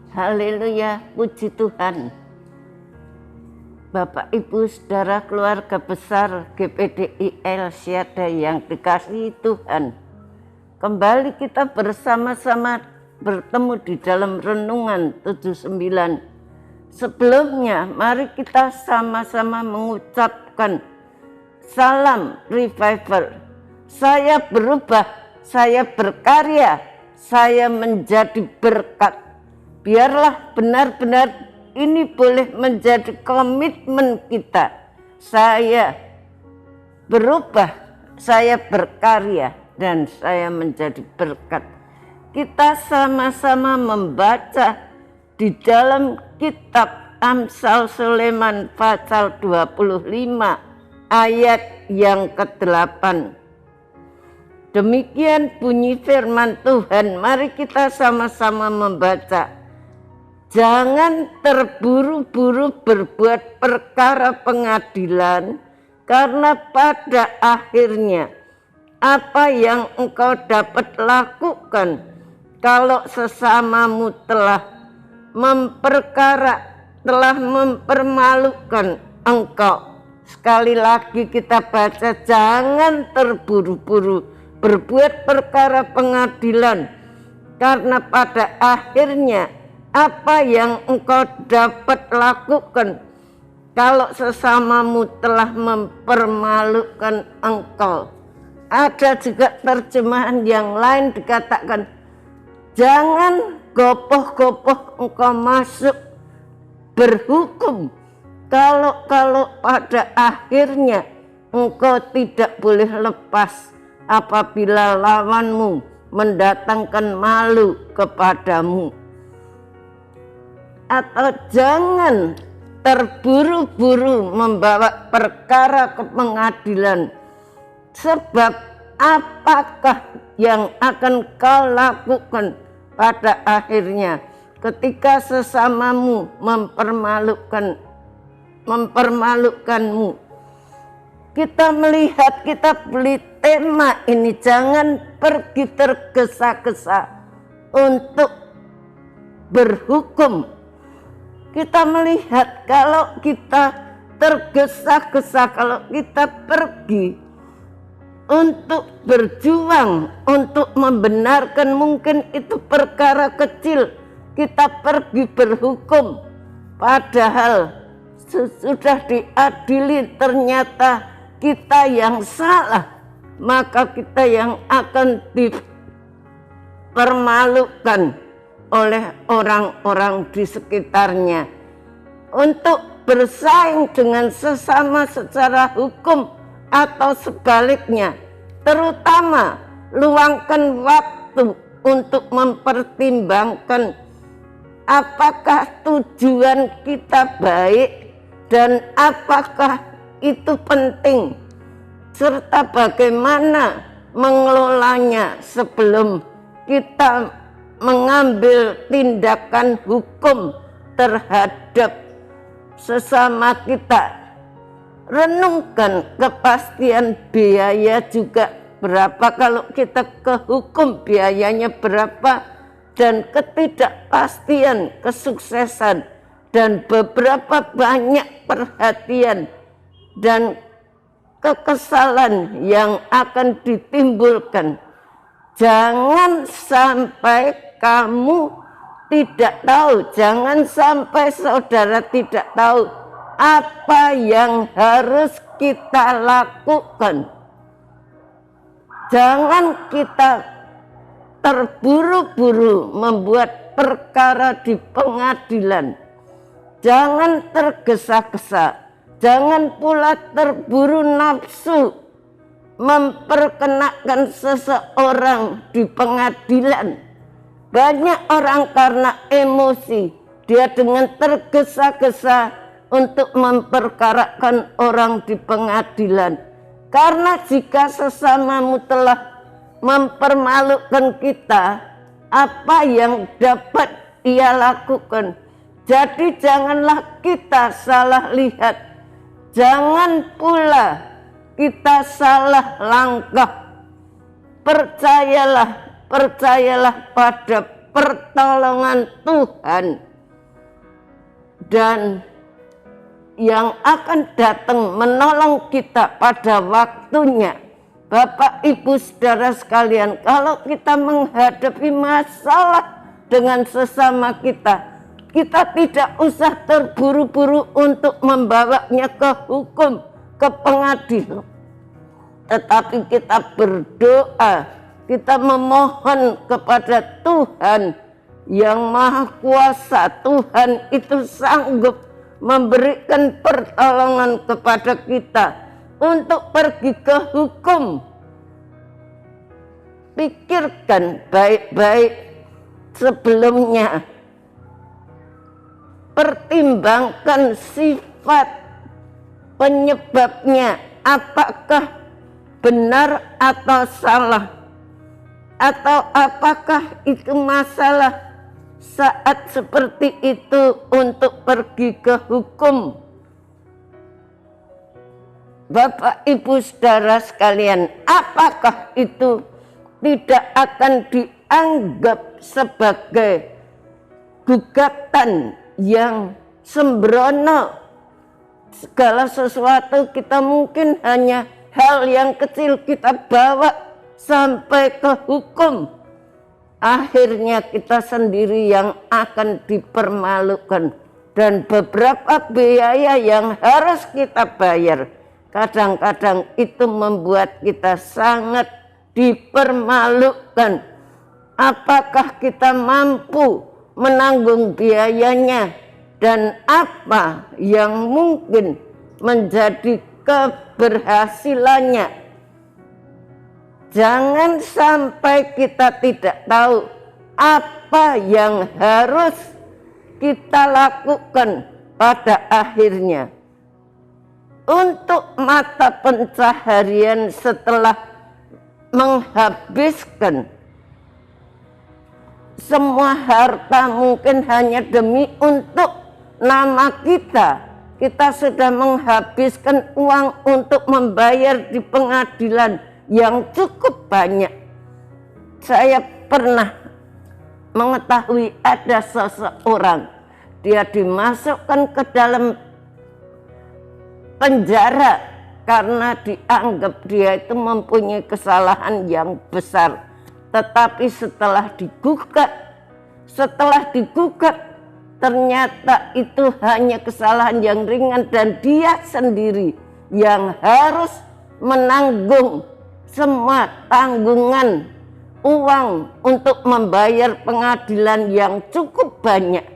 Haleluya, puji Tuhan. Bapak, Ibu, saudara keluarga besar GPDIL Syada yang dikasihi Tuhan, kembali kita bersama-sama bertemu di dalam renungan 79. Sebelumnya, mari kita sama-sama mengucapkan salam revival. Saya berubah, saya berkarya, saya menjadi berkat. Biarlah benar-benar ini boleh menjadi komitmen kita. Saya berubah, saya berkarya, dan saya menjadi berkat. Kita sama-sama membaca di dalam kitab Amsal Sulaiman pasal 25 ayat yang ke-8. Demikian bunyi firman Tuhan. Mari kita sama-sama membaca. Jangan terburu-buru berbuat perkara pengadilan, karena pada akhirnya apa yang engkau dapat lakukan kalau sesamamu telah mempermalukan engkau. Sekali lagi kita baca, jangan terburu-buru berbuat perkara pengadilan, karena pada akhirnya apa yang engkau dapat lakukan kalau sesamamu telah mempermalukan engkau. Ada juga terjemahan yang lain dikatakan, jangan gopoh-gopoh engkau masuk berhukum kalau pada akhirnya engkau tidak boleh lepas apabila lawanmu mendatangkan malu kepadamu. Atau jangan terburu-buru membawa perkara ke pengadilan, sebab apakah yang akan kau lakukan pada akhirnya ketika sesamamu mempermalukanmu. Kita melihat, kita beli tema ini, jangan pergi tergesa-gesa untuk berhukum. Kita melihat kalau kita tergesa-gesa, kalau kita pergi untuk berjuang, untuk membenarkan, mungkin itu perkara kecil, kita pergi berhukum, padahal sudah diadili, ternyata kita yang salah, maka kita yang akan dipermalukan oleh orang-orang di sekitarnya. Untuk bersaing dengan sesama secara hukum atau sebaliknya, terutama luangkan waktu untuk mempertimbangkan apakah tujuan kita baik dan apakah itu penting, serta bagaimana mengelolanya sebelum kita mengambil tindakan hukum terhadap sesama kita. Renungkan kepastian biaya juga berapa kalau kita ke hukum, biayanya berapa, dan ketidakpastian kesuksesan dan beberapa banyak perhatian dan kekesalan yang akan ditimbulkan. Jangan sampai kamu tidak tahu, jangan sampai saudara tidak tahu apa yang harus kita lakukan. Jangan kita terburu-buru membuat perkara di pengadilan. Jangan tergesa-gesa, jangan pula terburu nafsu memperkenakan seseorang di pengadilan. Banyak orang karena emosi, dia dengan tergesa-gesa untuk memperkarakan orang di pengadilan. Karena jika sesamamu telah mempermalukan kita, apa yang dapat ia lakukan? Jadi janganlah kita salah lihat, jangan pula kita salah langkah. Percayalah pada pertolongan Tuhan, dan yang akan datang menolong kita pada waktunya. Bapak, Ibu, saudara sekalian, kalau kita menghadapi masalah dengan sesama kita, kita tidak usah terburu-buru untuk membawanya ke hukum, ke pengadilan. Tetapi kita berdoa, kita memohon kepada Tuhan yang Maha Kuasa. Tuhan itu sanggup memberikan pertolongan kepada kita untuk pergi ke hukum. Pikirkan baik-baik sebelumnya. Pertimbangkan sifat penyebabnya, apakah benar atau salah, atau apakah itu masalah saat seperti itu untuk pergi ke hukum. Bapak, Ibu, saudara sekalian, apakah itu tidak akan dianggap sebagai gugatan yang sembrono? Segala sesuatu kita mungkin hanya hal yang kecil kita bawa sampai ke hukum. Akhirnya kita sendiri yang akan dipermalukan, dan beberapa biaya yang harus kita bayar kadang-kadang itu membuat kita sangat dipermalukan. Apakah kita mampu menanggung biayanya, dan apa yang mungkin menjadi keberhasilannya? Jangan sampai kita tidak tahu apa yang harus kita lakukan pada akhirnya. Untuk mata pencaharian setelah menghabiskan semua harta mungkin hanya demi untuk nama kita. Kita sudah menghabiskan uang untuk membayar di pengadilan yang cukup banyak. Saya pernah mengetahui ada seseorang, dia dimasukkan ke dalam penjara karena dianggap dia itu mempunyai kesalahan yang besar. Tetapi setelah digugat, ternyata itu hanya kesalahan yang ringan, dan dia sendiri yang harus menanggung semua tanggungan uang untuk membayar pengadilan yang cukup banyak,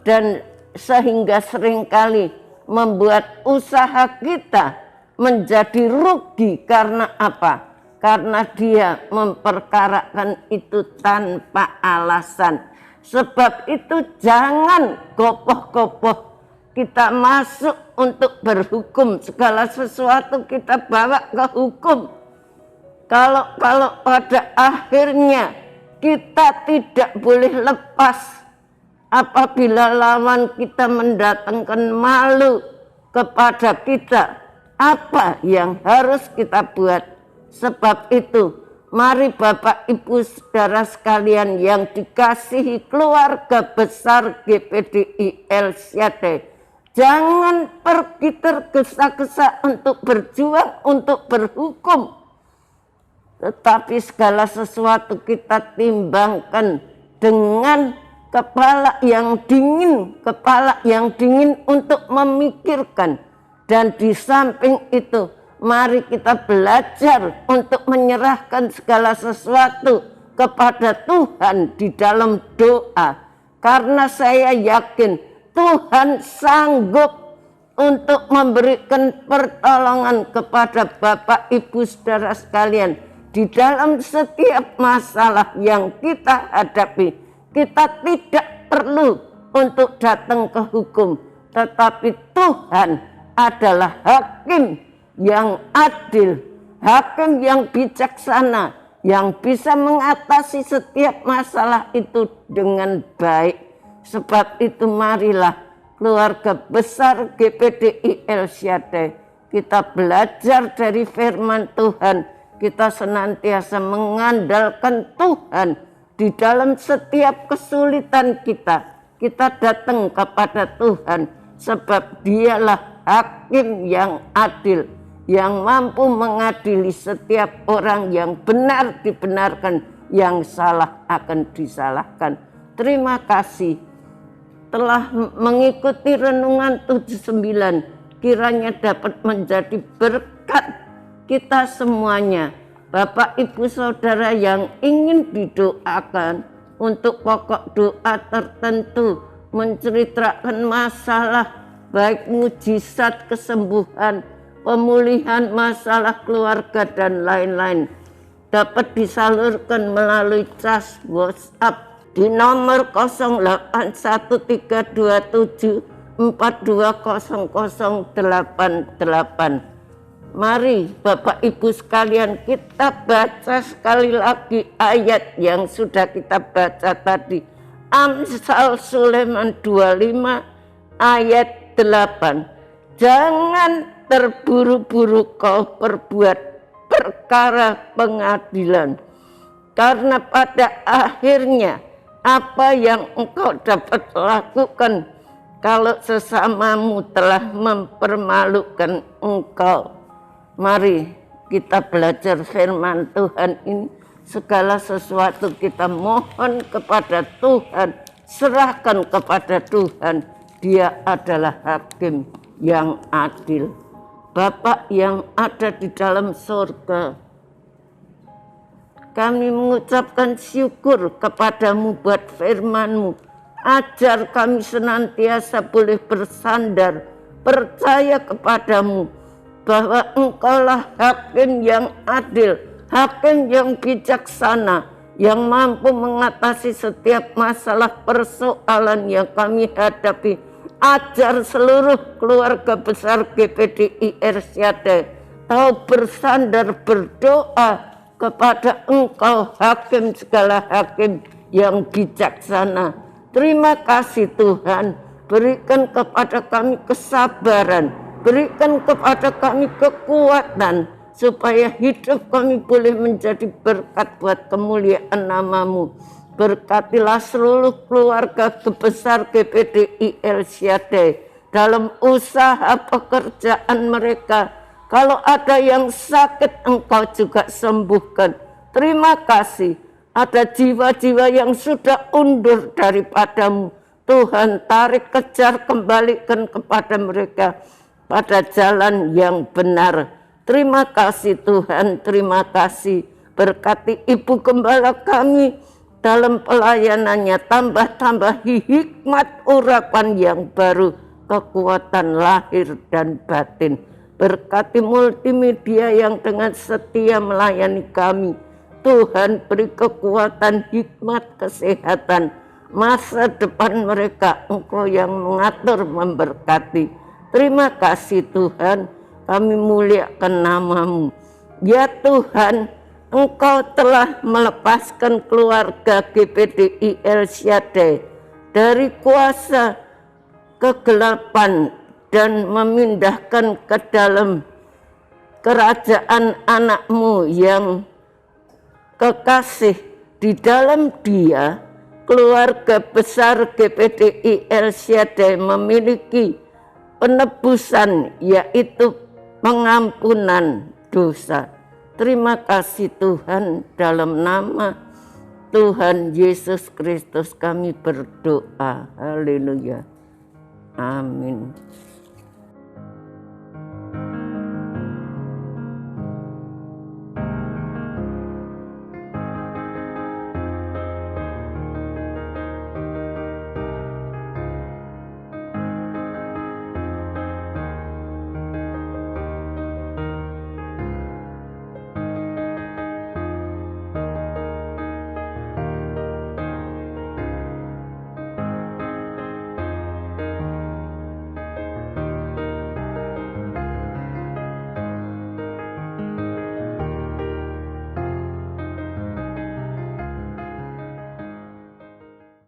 dan sehingga seringkali membuat usaha kita menjadi rugi. Karena apa? Karena dia memperkarakan itu tanpa alasan. Sebab itu jangan kopoh-kopoh kita masuk untuk berhukum. Segala sesuatu kita bawa ke hukum. Kalau pada akhirnya kita tidak boleh lepas apabila lawan kita mendatangkan malu kepada kita, apa yang harus kita buat? Sebab itu, mari Bapak, Ibu, saudara sekalian yang dikasihi keluarga besar GPDI El Shaddai, jangan pergi tergesa-gesa untuk berjuang, untuk berhukum. Tetapi segala sesuatu kita timbangkan dengan kepala yang dingin untuk memikirkan. Dan di samping itu, mari kita belajar untuk menyerahkan segala sesuatu kepada Tuhan di dalam doa. Karena saya yakin Tuhan sanggup untuk memberikan pertolongan kepada Bapak, Ibu, saudara sekalian di dalam setiap masalah yang kita hadapi. Kita tidak perlu untuk datang ke hukum, tetapi Tuhan adalah hakim yang adil, hakim yang bijaksana, yang bisa mengatasi setiap masalah itu dengan baik. Sebab itu marilah keluarga besar GPDI El Shaddai, kita belajar dari firman Tuhan, kita senantiasa mengandalkan Tuhan Di dalam setiap kesulitan kita datang kepada Tuhan, sebab Dialah hakim yang adil, yang mampu mengadili setiap orang, yang benar dibenarkan, yang salah akan disalahkan. Terima kasih telah mengikuti renungan 79, kiranya dapat menjadi berkat kita semuanya. Bapak, Ibu, Saudara yang ingin didoakan untuk pokok doa tertentu, menceritakan masalah, baik mujizat kesembuhan, pemulihan masalah keluarga, dan lain-lain, dapat disalurkan melalui cas WhatsApp di nomor 0817420088. Mari Bapak Ibu sekalian, kita baca sekali lagi ayat yang sudah kita baca tadi. Amsal Sulaiman 25 ayat 8. Jangan terburu-buru kau perbuat perkara pengadilan, karena pada akhirnya apa yang engkau dapat lakukan kalau sesamamu telah mempermalukan engkau. Mari kita belajar firman Tuhan ini. Segala sesuatu kita mohon kepada Tuhan, serahkan kepada Tuhan. Dia adalah hakim yang adil. Bapa yang ada di dalam surga, kami mengucapkan syukur kepadamu buat firman-Mu. Ajar kami senantiasa boleh bersandar, percaya kepadamu, bahwa Engkaulah hakim yang adil, hakim yang bijaksana, yang mampu mengatasi setiap masalah persoalan yang kami hadapi. Ajar seluruh keluarga besar GPDI Ersyadai tahu bersandar berdoa kepada Engkau, hakim segala hakim yang bijaksana. Terima kasih Tuhan, berikan kepada kami kesabaran, berikan kepada kami kekuatan, supaya hidup kami boleh menjadi berkat buat kemuliaan nama-Mu. Berkatilah seluruh keluarga besar GPDI Ersyadai dalam usaha pekerjaan mereka. Kalau ada yang sakit, Engkau juga sembuhkan. Terima kasih. Ada jiwa-jiwa yang sudah undur daripada-Mu, Tuhan tarik, kejar, kembalikan kepada mereka pada jalan yang benar. Terima kasih Tuhan, terima kasih. Berkati Ibu Gembala kami dalam pelayanannya, tambah hikmat urapan yang baru, kekuatan lahir dan batin. Berkati multimedia yang dengan setia melayani kami. Tuhan beri kekuatan, hikmat, kesehatan. Masa depan mereka Engkau yang mengatur, memberkati. Terima kasih Tuhan, kami muliakan nama-Mu. Ya Tuhan, Engkau telah melepaskan keluarga GPDI Ersyadai dari kuasa kegelapan dan memindahkan ke dalam kerajaan anak-Mu yang kekasih. Di dalam Dia, keluarga besar GPDI Ersyadai memiliki penebusan, yaitu pengampunan dosa. Terima kasih Tuhan, dalam nama Tuhan Yesus Kristus kami berdoa. Haleluya. Amin.